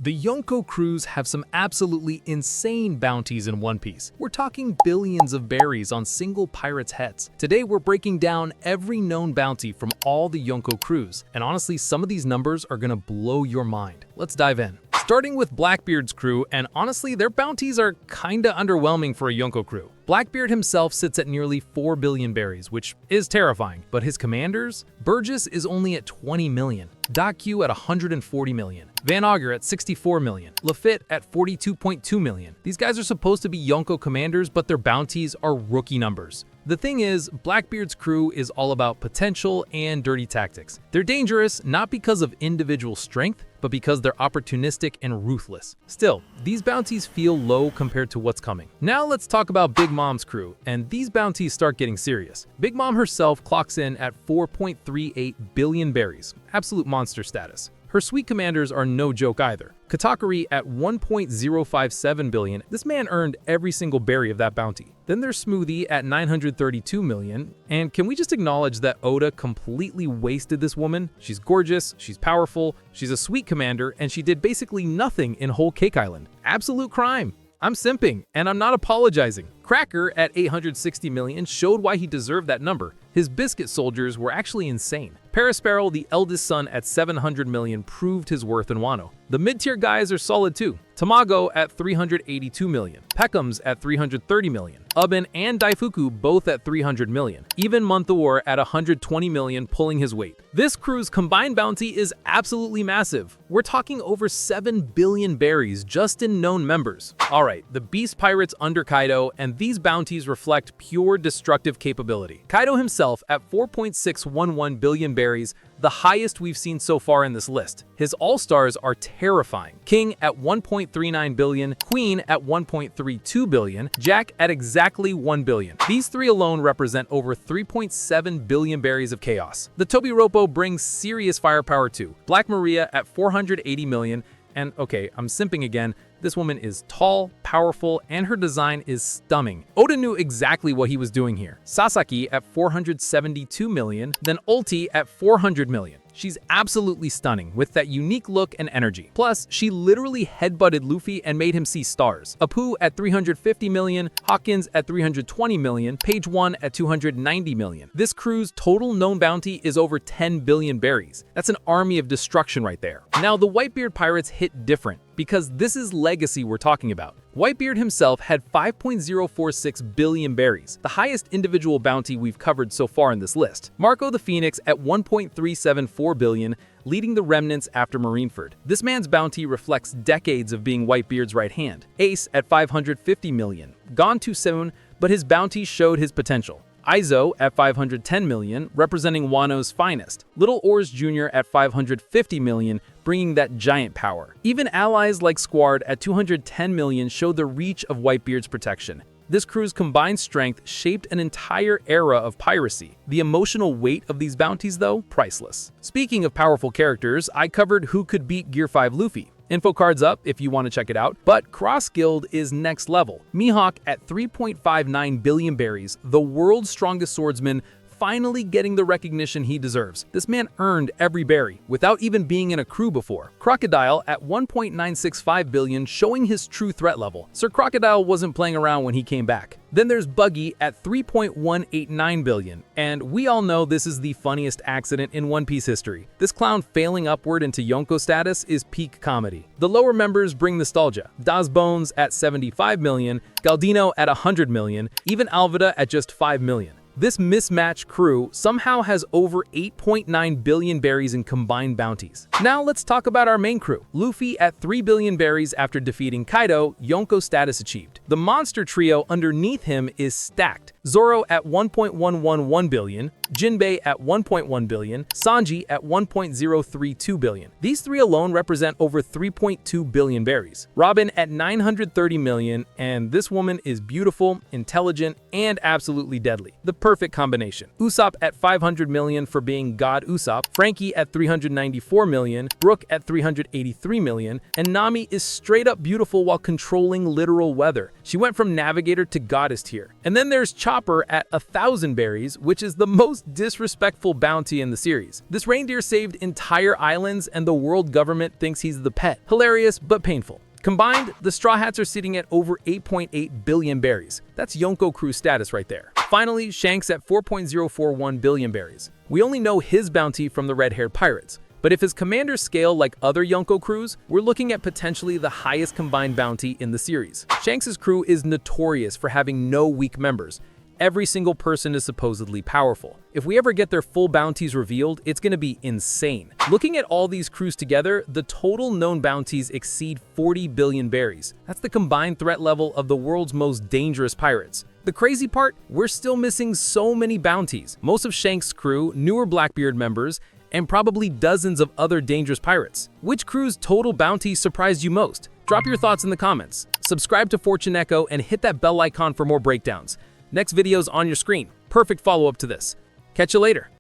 The Yonko crews have some absolutely insane bounties in One Piece. We're talking billions of berries on single pirates' heads. Today we're breaking down every known bounty from all the Yonko crews, and honestly some of these numbers are gonna blow your mind. Let's dive in. Starting with Blackbeard's crew, and honestly their bounties are kinda underwhelming for a Yonko crew. Blackbeard himself sits at nearly 4 billion berries, which is terrifying, but his commanders? Burgess is only at 20 million, Q at 140 million, Van Augur at 64 million, Lafitte at 42.2 million. These guys are supposed to be Yonko commanders, but their bounties are rookie numbers. The thing is, Blackbeard's crew is all about potential and dirty tactics. They're dangerous not because of individual strength, but because they're opportunistic and ruthless. Still, these bounties feel low compared to what's coming. Now let's talk about Big Mom's crew, and these bounties start getting serious. Big Mom herself clocks in at 4.38 billion berries, absolute monster status. Her sweet commanders are no joke either. Katakuri at 1.057 billion, this man earned every single berry of that bounty. Then there's Smoothie at 932 million, and can we just acknowledge that Oda completely wasted this woman? She's gorgeous, she's powerful, she's a sweet commander, and she did basically nothing in whole Cake Island. Absolute crime. I'm simping, and I'm not apologizing. Cracker at 860 million showed why he deserved that number. His biscuit soldiers were actually insane. Parasparrow, the eldest son, at 700 million proved his worth in Wano. The mid-tier guys are solid too. Tamago at 382 million. Peckham's at 330 million. Ubin and Daifuku both at 300 million. Even Monthor at 120 million pulling his weight. This crew's combined bounty is absolutely massive. We're talking over 7 billion berries just in known members. Alright, the Beast Pirates under Kaido, and these bounties reflect pure destructive capability. Kaido himself at 4.611 billion berries, the highest we've seen so far in this list. His all-stars are terrifying. King at 1.39 billion, Queen at 1.32 billion, Jack at exactly 1 billion. These three alone represent over 3.7 billion berries of chaos. The Tobiropo brings serious firepower too. Black Maria at 480 million, and okay, I'm simping again, this woman is tall, powerful, and her design is stunning. Oda knew exactly what he was doing here. Sasaki at 472 million, then Ulti at 400 million. She's absolutely stunning with that unique look and energy. Plus, she literally headbutted Luffy and made him see stars. Apu at 350 million, Hawkins at 320 million, Page 1 at 290 million. This crew's total known bounty is over 10 billion berries. That's an army of destruction right there. Now, the Whitebeard pirates hit different, because this is legacy we're talking about. Whitebeard himself had 5.046 billion berries, the highest individual bounty we've covered so far in this list. Marco the Phoenix at 1.374 billion, leading the remnants after Marineford. This man's bounty reflects decades of being Whitebeard's right hand. Ace at 550 million. Gone too soon, but his bounty showed his potential. Izo at 510 million, representing Wano's finest. Little Oars Jr. at 550 million, bringing that giant power. Even allies like Squard at 210 million showed the reach of Whitebeard's protection. This crew's combined strength shaped an entire era of piracy. The emotional weight of these bounties, though, priceless. Speaking of powerful characters, I covered who could beat Gear 5 Luffy. Info card's up if you want to check it out, but Cross Guild is next level. Mihawk at 3.59 billion berries, the world's strongest swordsman, finally getting the recognition he deserves. This man earned every berry, without even being in a crew before. Crocodile at 1.965 billion, showing his true threat level. Sir Crocodile wasn't playing around when he came back. Then there's Buggy at 3.189 billion, and we all know this is the funniest accident in One Piece history. This clown failing upward into Yonko status is peak comedy. The lower members bring nostalgia. Das Bones at 75 million, Galdino at 100 million, even Alvida at just 5 million. This mismatched crew somehow has over 8.9 billion berries in combined bounties. Now let's talk about our main crew. Luffy at 3 billion berries after defeating Kaido, Yonko status achieved. The monster trio underneath him is stacked. Zoro at 1.111 billion, Jinbei at 1.1 billion, Sanji at 1.032 billion. These three alone represent over 3.2 billion berries. Robin at 930 million, and this woman is beautiful, intelligent, and absolutely deadly. The perfect combination. Usopp at 500 million for being God Usopp, Frankie at 394 million, Brook at 383 million, and Nami is straight up beautiful while controlling literal weather. She went from navigator to goddess tier. And then there's Chopper at 1,000 berries, which is the most disrespectful bounty in the series. This reindeer saved entire islands and the world government thinks he's the pet. Hilarious, but painful. Combined, the Straw Hats are sitting at over 8.8 billion berries. That's Yonko crew status right there. Finally, Shanks at 4.041 billion berries. We only know his bounty from the red-haired pirates. But if his commanders scale like other Yonko crews, we're looking at potentially the highest combined bounty in the series. Shanks' crew is notorious for having no weak members. Every single person is supposedly powerful. If we ever get their full bounties revealed, it's gonna be insane. Looking at all these crews together, the total known bounties exceed 40 billion berries. That's the combined threat level of the world's most dangerous pirates. The crazy part, we're still missing so many bounties. Most of Shanks' crew, newer Blackbeard members, and probably dozens of other dangerous pirates. Which crew's total bounty surprised you most? Drop your thoughts in the comments. Subscribe to FortuNeko and hit that bell icon for more breakdowns. Next video's on your screen. Perfect follow-up to this. Catch you later.